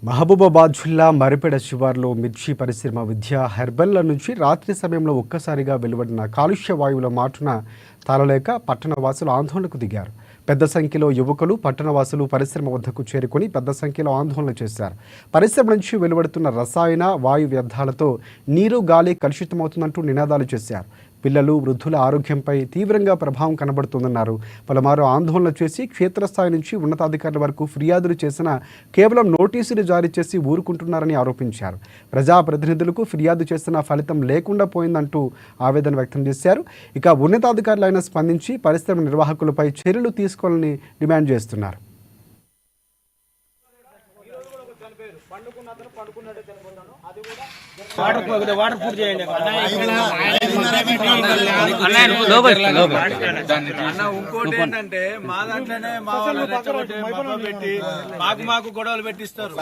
మహబూబాబాద్ జిల్లా మరిపెడ శివార్లో మిర్చి పరిశ్రమ విద్యా హెర్బెల్ల నుంచి రాత్రి సమయంలో ఒక్కసారిగా వెలువడిన కాలుష్య వాయువుల మాటున తాళలేక పట్టణవాసులు ఆందోళనకు దిగారు. పెద్ద సంఖ్యలో యువకులు పట్టణవాసులు పరిశ్రమ వద్దకు చేరుకొని పెద్ద సంఖ్యలో ఆందోళన చేశారు. పరిశ్రమ నుంచి వెలువడుతున్న రసాయన వాయు వ్యర్థాలతో నీరు గాలి కలుషితమవుతుందంటూ నినాదాలు చేశారు. పిల్లలు వృద్ధుల ఆరోగ్యంపై తీవ్రంగా ప్రభావం కనబడుతుందన్నారు. పలుమారు ఆందోళన చేసి క్షేత్రస్థాయి నుంచి ఉన్నతాధికారుల వరకు ఫిర్యాదులు చేసినా కేవలం నోటీసులు జారీ చేసి ఊరుకుంటున్నారని ఆరోపించారు. ప్రజాప్రతినిధులకు ఫిర్యాదు చేసిన ఫలితం లేకుండా పోయిందంటూ ఆవేదన వ్యక్తం చేశారు. ఇక ఉన్నతాధికారులైన స్పందించి పరిశ్రమ నిర్వాహకులపై చర్యలు తీసుకోవాలని డిమాండ్ చేస్తున్నారు. ఇంకోటి ఏంటంటే మా దాంట్లోనే మా వాళ్ళు పెట్టి మాకు గొడవలు పెట్టిస్తారు.